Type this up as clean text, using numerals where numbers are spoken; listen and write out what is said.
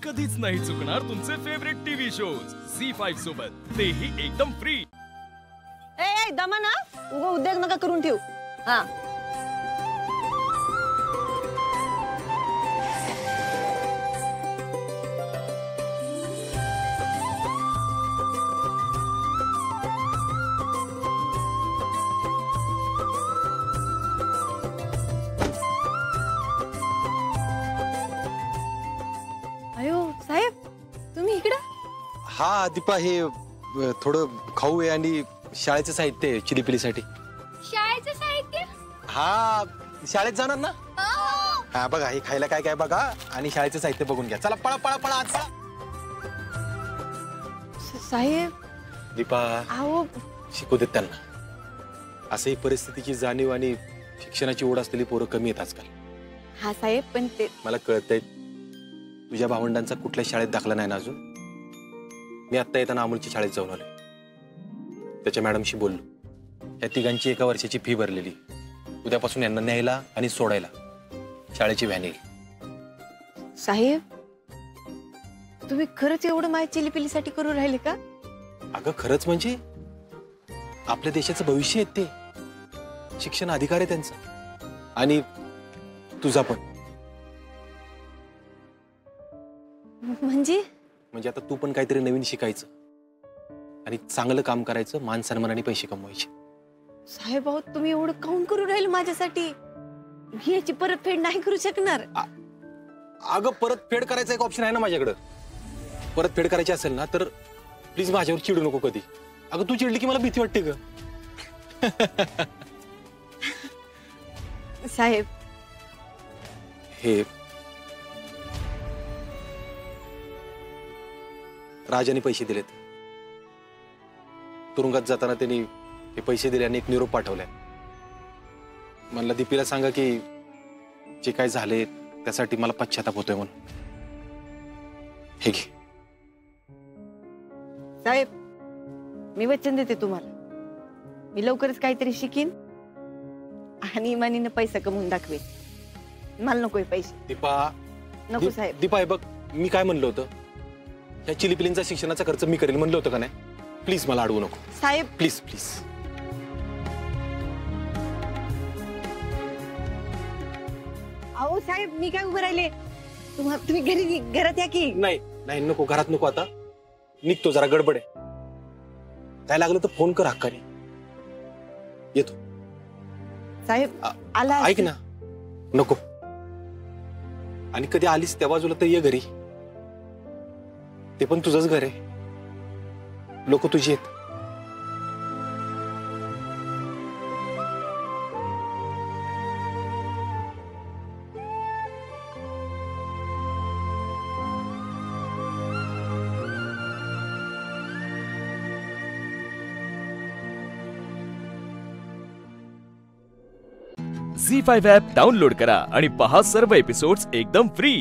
कधीच नाही चुकणार तुमचे फेवरेट टीव्ही शोज झी5 सोबत, तेही एकदम फ्री। ए दमा ना उगा उद्योग नका करून ठेव। हा अयो साहेब तुम्ही इकडे? हा दीपा, हे थोडं खाऊ आहे आणि शाळेचं साहित्य आहे चिलीपिलीसाठी। शाळेचं साहित्य? हा, शाळेत जाणार ना? हा बघा, हे खायला काय काय बघा आणि शाळेचं साहित्य बघून घ्या। चला पळा पळा पळा आज पळा। साहेब दीपा, आओ शिकू देत त्यांना। असही परिस्थितीची जाणीव आणि शिक्षणाची ओढ असलेली पोरं कमी आहेत आजकाल। हा साहेब, पण ते मला कळतंय तुझ्या भावंडांचा कुठल्या शाळेत दाखला नाही ना अजून। मी आत्ता येताना अमोलच्या शाळेत जाऊन आलोय, त्याच्या मॅडमशी बोललो। या तिघांची एका वर्षाची फी भरलेली, उद्यापासून यांना न्यायला आणि सोडायला शाळेची व्हॅन येईल। साहेब तुम्ही खरंच एवढं माझ्या चिलीपिलीसाठी करू राहिले का? अगं खरंच, म्हणजे आपल्या देशाचं भविष्य आहे ते, शिक्षण अधिकार आहे त्यांचा, आणि तुझा पण। म्हणजे आता तू पण काहीतरी नवीन शिकायचं आणि चांगलं काम करायचं, मान सन्मानाने पैसे कमवायचे। साहेब अहो, तुम्ही एवढं काऊन करू राहिले माझ्यासाठी? मी याची परतफेड नाही करू शकणार। अगं परतफेड करायचा एक ऑप्शन आहे ना माझ्याकडं। परतफेड करायची असेल ना तर प्लीज माझ्यावर चिडू नको कधी। अगं तू चिडली की मला भीती वाटते ग। साहेब हे राजाने पैसे दिलेत, तुरुंगात जाताना त्यांनी हे पैसे दिले आणि एक निरोप पाठवलाय। म्हणलं दीपीला सांगा की जे काय झाले त्यासाठी मला पश्चाताप होतोय म्हणून। हे घे। साहेब मी वचन देते तुम्हाला, मी लवकरच काहीतरी शिकीन आणि इमानीने पैसा कमवून दाखवेन। मला नकोय पैसे। दीपा नको साहेब। दीपा हे बघ, मी काय म्हणलो होतं, या चिलीपिलींचा शिक्षणाचा खर्च मी करेल म्हणलं होतं का नाही? प्लीज मला अडवू नको साहेब। Please please. अहो साहेब मी काय उभं राहिले, तुम्ही घरात या की। नाही नाही नको, घरात नको, आता निघतो, जरा गडबड आहे। काय लागलं तर फोन कर हक्काने, येतो। साहेब आला ऐक ना, नको, आणि कधी आलीस त्या बाजूला तर ये घरी, ते पण तुझंच घर आहे, लोक तुझी आहेत। झी5 ॲप डाउनलोड करा आणि पहा सर्व एपिसोड्स एकदम फ्री।